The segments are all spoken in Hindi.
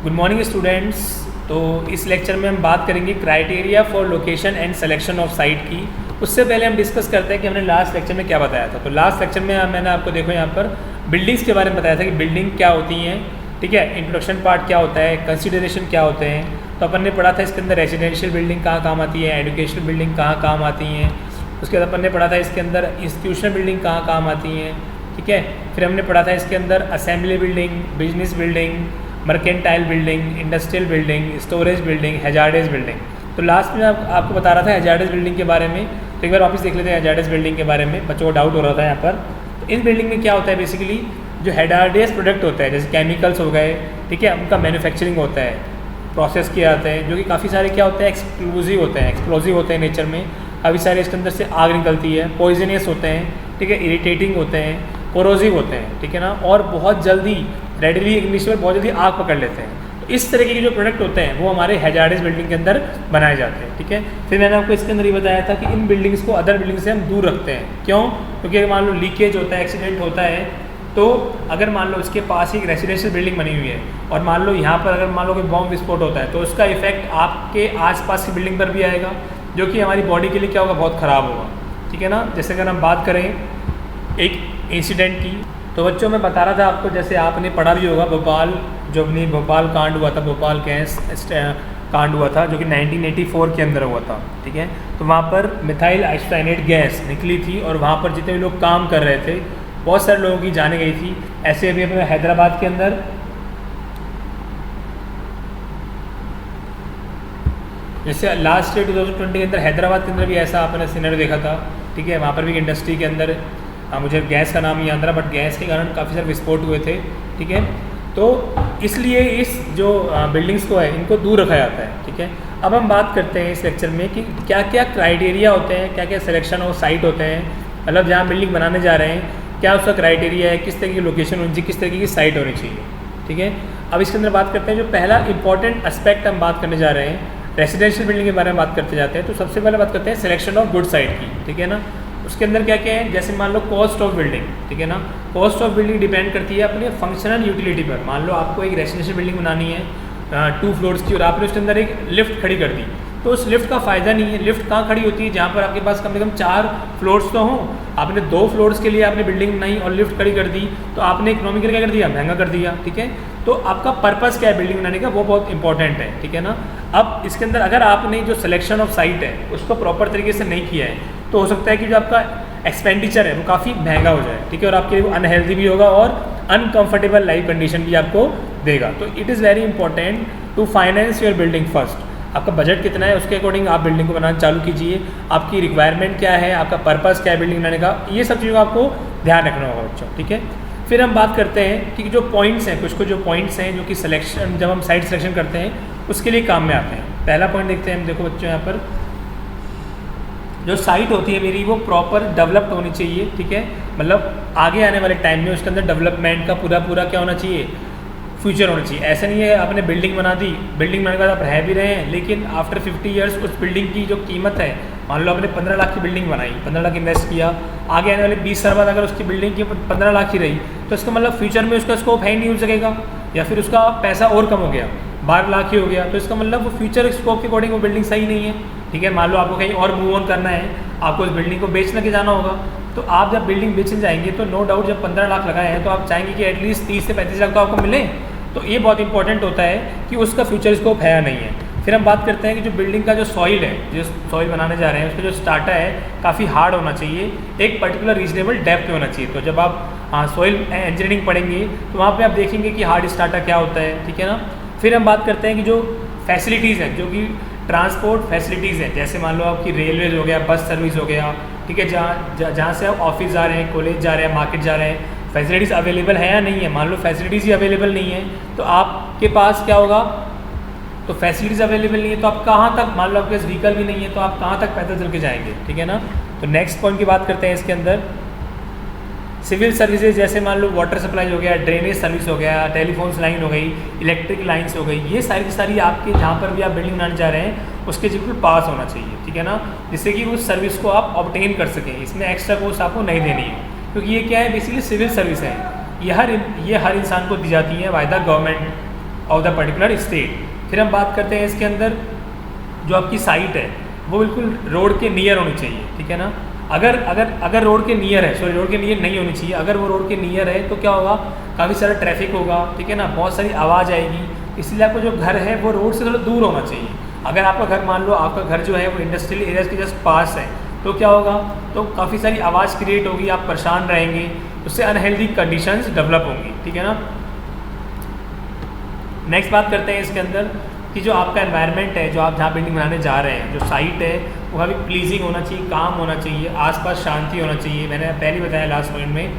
Good morning students. तो इस लेक्चर में हम बात करेंगे criteria for location and selection of site की। उससे पहले हम डिस्कस करते हैं कि हमने लास्ट लेक्चर में क्या बताया था। तो लास्ट लेक्चर में मैंने आपको देखो यहाँ पर बिल्डिंग्स के बारे में बताया था कि बिल्डिंग क्या होती हैं, ठीक है, इंट्रोडक्शन पार्ट क्या होता है, कंसिडरेशन क्या होते हैं। तो अपन ने पढ़ा था इसके अंदर रेजिडेंशियल बिल्डिंग कहाँ काम आती है, एजुकेशनल बिल्डिंग कहाँ काम आती हैं। उसके बाद अपन ने पढ़ा था इसके अंदर इंस्टीट्यूशनल बिल्डिंग कहाँ काम आती हैं, ठीक है। फिर हमने पढ़ा था इसके अंदर assembly building, business building, mercantile building, industrial building, storage building, hazards building. तो लास्ट में आपको बता रहा था हैजार्डस बिल्डिंग के बारे में। तो एक बार वापस देख लेते हैं हैजार्डस बिल्डिंग के बारे में, बच्चों को डाउट हो रहा था यहाँ पर। तो इस बिल्डिंग में क्या होता है, बेसिकली जो हैजार्डस प्रोडक्ट होता है जैसे केमिकल्स हो गए, ठीक है, उनका मैन्युफैक्चरिंग होता है, प्रोसेस किए जाते हैं, जो कि काफ़ी सारे क्या होते हैं, एक्सप्लोजिव होते हैं नेचर में। काफ़ी सारे इसके अंदर से आग निकलती है, पॉइजनियस होते हैं, ठीक है, इरिटेटिंग होते हैं, कोरोसिव होते हैं, ठीक है ना, और बहुत जल्दी रेडिली इग्निशन बहुत जल्दी आग पकड़ लेते हैं। तो इस तरीके के जो प्रोडक्ट होते हैं वो हमारे हैजार्डस बिल्डिंग के अंदर बनाए जाते हैं, ठीक है। फिर मैंने आपको इसके अंदर ये बताया था कि इन बिल्डिंग्स को अदर बिल्डिंग से हम दूर रखते हैं। क्यों? क्योंकि अगर मान लो लीकेज होता है, एक्सीडेंट होता है, तो अगर मान लो इसके पास ही एक रेसिडेंशियल बिल्डिंग बनी हुई है और मान लो यहाँ पर अगर मान लो कोई बॉम्ब विस्फोट होता है तो उसका इफेक्ट आपके आसपास की बिल्डिंग पर भी आएगा, जो कि हमारी बॉडी के लिए क्या होगा, बहुत ख़राब होगा, ठीक है ना। जैसे अगर हम बात करें एक इंसिडेंट की, तो बच्चों मैं बता रहा था आपको, जैसे आपने पढ़ा भी होगा भोपाल, जो अपनी भोपाल कांड हुआ था, भोपाल गैस कांड हुआ था जो कि 1984 के अंदर हुआ था, ठीक है। तो वहाँ पर मिथाइल आइसोसाइनेट गैस निकली थी और वहाँ पर जितने भी लोग काम कर रहे थे बहुत सारे लोगों की जाने गई थी। ऐसे अभी अपने हैदराबाद के अंदर जैसे लास्ट ईयर 2020 के अंदर हैदराबाद के अंदर भी ऐसा आपने सिनेरियो देखा था, ठीक है। वहाँ पर भी इंडस्ट्री के अंदर मुझे गैस का नाम नहीं याद रहा, बट गैस के कारण काफ़ी सारे विस्फोट हुए थे, ठीक है। तो इसलिए इस जो बिल्डिंग्स को है इनको दूर रखा जाता है, ठीक है। अब हम बात करते हैं इस लेक्चर में कि क्या क्या क्राइटेरिया होते हैं, क्या क्या सिलेक्शन और साइट होते हैं, मतलब जहाँ बिल्डिंग बनाने जा रहे हैं क्या उसका क्राइटेरिया है, किस तरह की लोकेशन होनी चाहिए, किस तरीके की साइट होनी चाहिए, ठीक है। अब इसके अंदर बात करते हैं, जो पहला इंपॉर्टेंट एस्पेक्ट हम बात करने जा रहे हैं रेसिडेंशियल बिल्डिंग के बारे में बात करते जाते हैं। तो सबसे पहले बात करते हैं सिलेक्शन ऑफ गुड साइट की, ठीक है ना। उसके अंदर क्या क्या है, जैसे मान लो कॉस्ट ऑफ बिल्डिंग, ठीक है ना। कॉस्ट ऑफ बिल्डिंग डिपेंड करती है अपने फंक्शनल यूटिलिटी पर। मान लो आपको एक रेसिडेंशियल बिल्डिंग बनानी है 2 फ्लोर्स की और आपने उसके अंदर एक लिफ्ट खड़ी कर दी, तो उस लिफ्ट का फ़ायदा नहीं है। लिफ्ट कहाँ खड़ी होती है, जहाँ पर आपके पास कम से कम 4 फ्लोर्स तो हों। आपने 2 फ्लोर्स के लिए आपने बिल्डिंग बनाई और लिफ्ट खड़ी कर दी, तो आपने इकोनॉमिकल क्या कर दिया, महंगा कर दिया, ठीक है। तो आपका पर्पस क्या है बिल्डिंग बनाने का, वो बहुत इंपॉर्टेंट है, ठीक है ना। अब इसके अंदर अगर आपने जो सिलेक्शन ऑफ साइट है उसको प्रॉपर तरीके से नहीं किया है तो हो सकता है कि जो आपका एक्सपेंडिचर है वो काफ़ी महंगा हो जाए, ठीक है, और आपके लिए वो अनहेल्दी भी होगा और अनकम्फर्टेबल लाइफ कंडीशन भी आपको देगा। तो it is very important to finance your building first. आपका बजट कितना है उसके अकॉर्डिंग आप बिल्डिंग को बनाना चालू कीजिए। आपकी रिक्वायरमेंट क्या है, आपका पर्पस क्या है बिल्डिंग बनाने का, ये सब चीज़ों का आपको ध्यान रखना होगा बच्चों, ठीक है। फिर हम बात करते हैं कि जो पॉइंट्स हैं, कुछ जो पॉइंट्स हैं जो कि सिलेक्शन, जब हम साइट सिलेक्शन करते हैं उसके लिए काम में आते हैं। पहला पॉइंट देखते हैं हम, देखो बच्चों यहाँ पर जो साइट होती है मेरी वो प्रॉपर डेवलप्ड होनी चाहिए, ठीक है। मतलब आगे आने वाले टाइम में उसके अंदर डेवलपमेंट का पूरा क्या होना चाहिए, फ्यूचर होना चाहिए। ऐसा नहीं है आपने बिल्डिंग बना दी, बिल्डिंग बनाने के बाद आप रह भी रहे हैं, लेकिन आफ्टर 50 ईयर्स उस बिल्डिंग की जो कीमत है, मान लो आपने 15 लाख की बिल्डिंग बनाई, 15 लाख इन्वेस्ट किया, आगे आने वाले 20 साल बाद अगर उसकी बिल्डिंग की 15 लाख ही रही तो इसका मतलब फ्यूचर में उसका स्कोप है ही नहीं हो सकेगा, या फिर उसका पैसा और कम हो गया, 12 लाख ही हो गया, तो इसका मतलब वो फ्यूचर स्कोप के अकॉर्डिंग वो बिल्डिंग सही नहीं है, ठीक है। मान लो आपको कहीं और मूव ऑन करना है, आपको उस बिल्डिंग को बेचने के जाना होगा, तो आप जब बिल्डिंग बेचने जाएंगे तो नो डाउट जब 15 लाख लगाए हैं तो आप चाहेंगे कि एटलीस्ट 30 से 35 लाख तो आपको मिले। तो ये बहुत इंपॉर्टेंट होता है कि उसका फ्यूचर स्कोप है या नहीं है। फिर हम बात करते हैं कि जो बिल्डिंग का जो सॉइल है, जो सॉइल बनाने जा रहे हैं उसका जो स्टार्टा है काफ़ी हार्ड होना चाहिए, एक पर्टिकुलर रीजनेबल डेप्थ में होना चाहिए। तो जब आप सॉइल इंजीनियरिंग पढ़ेंगे तो वहाँ पे आप देखेंगे कि हार्ड स्टार्टा क्या होता है, ठीक है ना। फिर हम बात करते हैं कि जो फैसिलिटीज़ हैं, जो कि ट्रांसपोर्ट फैसिलिटीज़ हैं, जैसे मान लो आपकी रेलवेज हो गया, बस सर्विस हो गया, ठीक है, जहाँ से आप ऑफिस जा रहे हैं, कॉलेज जा रहे हैं, मार्केट जा रहे हैं, फैसिलिटीज़ अवेलेबल है या नहीं है। मान लो फैसिलिटीज़ ही अवेलेबल नहीं है तो आपके पास क्या होगा, तो फैसिलिटीज़ अवेलेबल नहीं है तो आप कहाँ तक, मान लो आपके पास व्हीकल भी नहीं है तो आप कहाँ तक पैदल चल के जाएंगे, ठीक है ना। तो नेक्स्ट पॉइंट की बात करते हैं इसके अंदर सिविल सर्विसेज, जैसे मान लो वाटर सप्लाई हो गया, ड्रेनेज सर्विस हो गया, टेलीफोन्स लाइन हो गई, इलेक्ट्रिक लाइन्स हो गई, ये सारी की सारी आपके जहाँ पर भी आप बिल्डिंग बनाने जा रहे हैं उसके बिल्कुल पास होना चाहिए, ठीक है ना, जिससे कि उस सर्विस को आप ऑब्टेन कर सकें। इसमें एक्स्ट्रा कॉस्ट आपको नहीं देनी है, क्योंकि ये क्या है, बेसिकली सिविल सर्विस है, ये हर इंसान को दी जाती है by the government, of the particular state. फिर हम बात करते हैं इसके अंदर जो आपकी साइट है वो बिल्कुल रोड के नियर होनी चाहिए, ठीक है ना। अगर रोड के नियर है, सॉरी रोड के नियर नहीं होनी चाहिए, अगर वो रोड के नियर है तो क्या होगा, काफ़ी सारा ट्रैफिक होगा, ठीक है ना, बहुत सारी आवाज़ आएगी। इसलिए आपको जो घर है वो रोड से थोड़ा दूर होना चाहिए। अगर आपका घर, मान लो आपका घर जो है वो इंडस्ट्रियल एरियाज़ के जस्ट पास है, तो क्या होगा, तो काफ़ी सारी आवाज़ क्रिएट होगी, आप परेशान रहेंगे, उससे अनहेल्दी कंडीशंस डेवलप होंगी, ठीक है ना। नेक्स्ट बात करते हैं इसके अंदर कि जो आपका एनवायरनमेंट है, जो आप जहाँ बिल्डिंग बनाने जा रहे हैं, जो साइट है वो काफ़ी प्लीजिंग होना चाहिए, काम होना चाहिए, आसपास शांति होना चाहिए। मैंने पहले बताया लास्ट पॉइंट में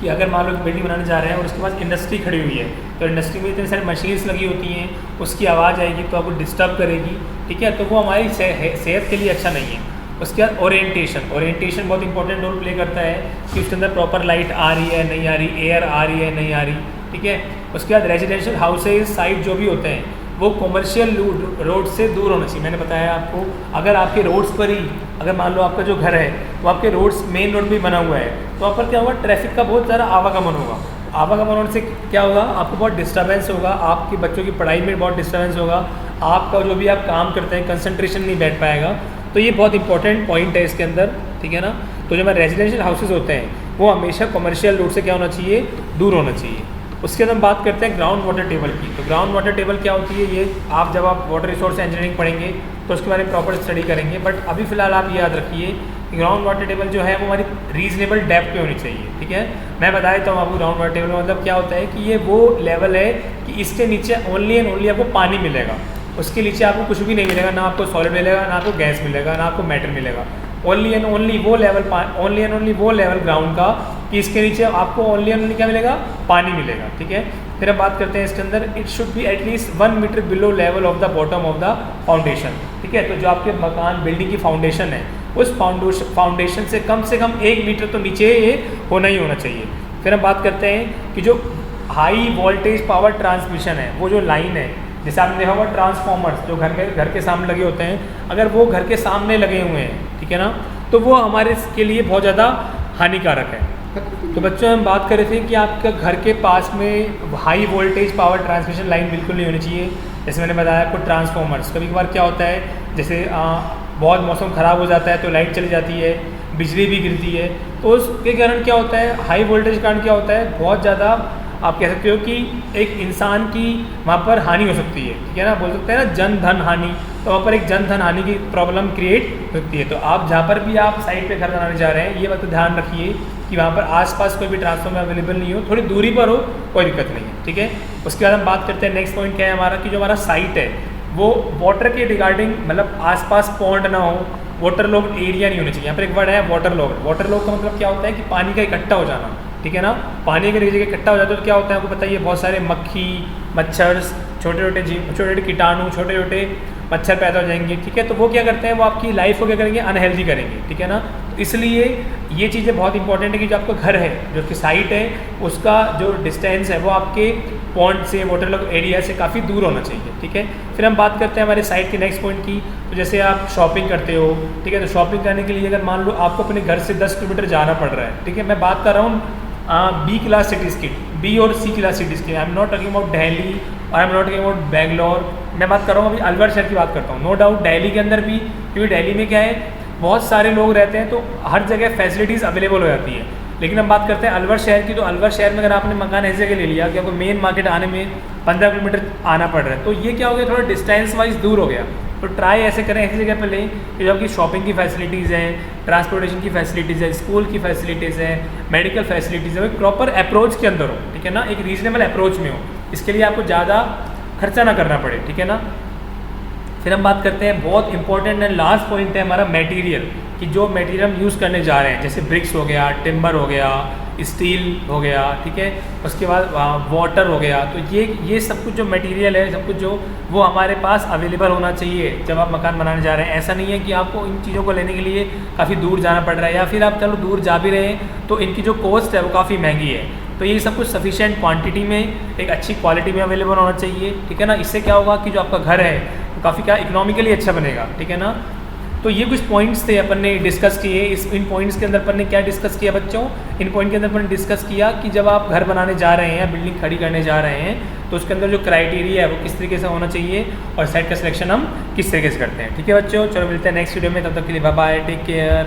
कि अगर मान लो बिल्डिंग बनाने जा रहे हैं और उसके पास इंडस्ट्री खड़ी हुई है, तो इंडस्ट्री में इतनी सारी मशीन्स लगी होती हैं, उसकी आवाज़ आएगी तो आपको डिस्टर्ब करेगी, ठीक है, तो वो हमारी सेहत के लिए अच्छा नहीं है। उसके बाद ओरिएंटेशन बहुत इंपॉर्टेंट रोल प्ले करता है कि उसके अंदर प्रॉपर लाइट आ रही है नहीं आ रही, एयर आ रही है नहीं आ रही, ठीक है। उसके बाद रेजिडेंशियल हाउसेज साइट जो भी होते हैं वो कॉमर्शियल रोड से दूर होना चाहिए। मैंने बताया आपको, अगर आपके रोड्स पर ही, अगर मान लो आपका जो घर है वो आपके रोड्स मेन रोड पे बना हुआ है, तो वहाँ पर क्या होगा, ट्रैफिक का बहुत ज़्यादा आवागमन होगा। आवागमन होने से क्या होगा, आपको बहुत डिस्टर्बेंस होगा, आपके बच्चों की पढ़ाई में बहुत डिस्टर्बेंस होगा, आपका जो भी आप काम करते हैं कंसंट्रेशन नहीं बैठ पाएगा। तो ये बहुत इंपॉर्टेंट पॉइंट है इसके अंदर, ठीक है ना। तो जो हमारे रेजिडेंशियल हाउसेज होते हैं वो हमेशा कमर्शियल रोड से क्या होना चाहिए, दूर होना चाहिए। उसके बाद हम बात करते हैं ग्राउंड वाटर टेबल की। तो ग्राउंड वाटर टेबल क्या होती है, ये आप जब आप वाटर रिसोर्स इंजीनियरिंग पढ़ेंगे तो उसके बारे में प्रॉपर स्टडी करेंगे, बट अभी फ़िलहाल आप ये याद रखिए कि ग्राउंड वाटर टेबल जो है वो हमारी रीजनेबल डेप्थ पे होनी चाहिए, ठीक है। मैं बता देता हूँ आपको ग्राउंड वाटर टेबल में मतलब क्या होता है कि ये वो लेवल है कि इसके नीचे ओनली एंड ओनली आपको पानी मिलेगा, उसके नीचे आपको कुछ भी नहीं मिलेगा, ना आपको सॉलिड मिलेगा, ना आपको गैस मिलेगा, ना आपको मैटर मिलेगा। ओनली एंड ओनली वो लेवल ग्राउंड का कि इसके नीचे आपको ओनली एंड ओनली क्या मिलेगा, पानी मिलेगा, ठीक है। फिर हम बात करते हैं इसके अंदर, it should be at least 1 metre below level of the bottom of the foundation, ठीक है। तो जो आपके मकान बिल्डिंग की फाउंडेशन है उस फाउंडेशन से कम 1 मीटर तो नीचे ये होना ही होना चाहिए। फिर हम बात करते हैं कि जो हाई वोल्टेज पावर ट्रांसमिशन है, वो जो लाइन है, जैसे आपने देखा होगा ट्रांसफॉर्मर्स जो घर के सामने लगे होते हैं, अगर वो घर के सामने लगे हुए हैं, ठीक है ना, तो वो हमारे के लिए बहुत ज़्यादा हानिकारक है। तो बच्चों हम बात कर रहे थे कि आपका घर के पास में high voltage power transmission line बिल्कुल नहीं होनी चाहिए। जैसे मैंने बताया आपको ट्रांसफॉर्मर्स, कभी कभार क्या होता है, जैसे बहुत मौसम ख़राब हो जाता है तो लाइट चली जाती है, बिजली भी गिरती है, तो उसके कारण क्या होता है, हाई वोल्टेज के कारण क्या होता है, बहुत ज़्यादा आप कह सकते हो कि एक इंसान की वहाँ पर हानि हो सकती है, ठीक है ना, बोल सकते हैं ना जन धन हानि, तो वहाँ पर एक जन धन हानि की प्रॉब्लम क्रिएट हो सकती है। तो आप जहाँ पर भी आप साइड पे घर बनाने जा रहे हैं, ये बात तो ध्यान रखिए कि वहाँ पर आसपास कोई भी ट्रांसफार्मर अवेलेबल नहीं हो, थोड़ी दूरी पर हो, कोई दिक्कत नहीं है, ठीक है। उसके बाद हम बात करते हैं नेक्स्ट पॉइंट क्या है हमारा, कि जो हमारा साइट है वो वाटर के रिगार्डिंग, मतलब आसपास पॉन्ड ना हो, वाटर लॉग एरिया नहीं होना चाहिए। यहाँ पर एक वर्ड है वाटर लॉग। वाटर लॉग का मतलब क्या होता है कि पानी का इकट्ठा हो जाना, ठीक है ना। पानी अगर एक जगह इकट्ठा हो जाता है तो क्या होता है आपको पता ही है, बहुत सारे मक्खी, मच्छर, छोटे छोटे कीटाणु, छोटे छोटे मच्छर पैदा हो जाएंगे, ठीक है। तो वो क्या करते हैं, वो आपकी लाइफ को क्या करेंगे, अनहेल्दी करेंगे, ठीक है ना। तो इसलिए ये चीज़ें बहुत इंपॉर्टेंट है कि जो आपका घर है, जो उसकी साइट है, उसका जो डिस्टेंस है वो आपके पॉन्ड से, वाटर लॉग एरिया से काफ़ी दूर होना चाहिए, ठीक है। फिर हम बात करते हैं हमारे साइट के नेक्स्ट पॉइंट की। तो जैसे आप शॉपिंग करते हो, ठीक है, तो शॉपिंग करने के लिए अगर मान लो आपको अपने घर से 10 किलोमीटर जाना पड़ रहा है, ठीक है, मैं बात कर रहा हूँ बी क्लास सिटीज़ की, बी और सी क्लास सिटीज़ की, I am not talking about Delhi और I am not talking about Bangalore, मैं बात कर रहा हूँ अभी अलवर शहर की बात करता हूँ। नो डाउट दिल्ली के अंदर भी, क्योंकि दिल्ली में क्या है, बहुत सारे लोग रहते हैं तो हर जगह फैसिलिटीज़ अवेलेबल हो जाती है। लेकिन हम बात करते हैं अलवर शहर की, तो अलवर शहर में अगर आपने मकान ऐसी जगह ले लिया कि आपको मेन मार्केट आने में 15 किलोमीटर आना पड़ रहा है, तो ये क्या हो गया, थोड़ा डिस्टेंस वाइज दूर हो गया। तो ट्राई ऐसे करें, ऐसी जगह पर लें कि जो आपकी शॉपिंग की फैसिलिटीज़ हैं, ट्रांसपोर्टेशन की फैसिलिटीज़ है, स्कूल की फैसिलिटीज़ है, मेडिकल फैसिलिटीज़ है, वो एक प्रॉपर अप्रोच के अंदर हो, ठीक है ना, एक रीजनेबल अप्रोच में हो। इसके लिए आपको ज़्यादा खर्चा ना करना पड़े, ठीक है ना। फिर हम बात करते हैं बहुत इंपॉर्टेंट एंड लास्ट पॉइंट है हमारा मटेरियल, कि जो मटेरियल हम यूज़ करने जा रहे हैं, जैसे ब्रिक्स हो गया, टिम्बर हो गया, स्टील हो गया, ठीक है, उसके बाद वाटर हो गया। तो ये सब कुछ जो मटेरियल है, सब कुछ जो वो हमारे पास अवेलेबल होना चाहिए जब आप मकान बनाने जा रहे हैं। ऐसा नहीं है कि आपको इन चीज़ों को लेने के लिए काफ़ी दूर जाना पड़ रहा है, या फिर आप चलो दूर जा भी रहे हैं तो इनकी जो कॉस्ट है वो काफ़ी महंगी है। तो ये सब कुछ सफिशिएंट क्वांटिटी में, एक अच्छी क्वालिटी में अवेलेबल होना चाहिए, ठीक है ना। इससे क्या होगा कि जो आपका घर है वो काफ़ी क्या इकोनॉमिकली अच्छा बनेगा, ठीक है ना। तो ये कुछ पॉइंट्स थे अपन ने डिस्कस किए। इन पॉइंट्स के अंदर अपन ने क्या डिस्कस किया बच्चों, इन पॉइंट के अंदर अपन ने डिस्कस किया कि जब आप घर बनाने जा रहे हैं, बिल्डिंग खड़ी करने जा रहे हैं, तो उसके अंदर जो क्राइटेरिया है वो किस तरीके से होना चाहिए और साइट का सिलेक्शन हम किस तरीके से करते हैं। ठीक है बच्चों, चलो मिलते हैं नेक्स्ट वीडियो में, तब तक के लिए बाय बाय, टेक केयर।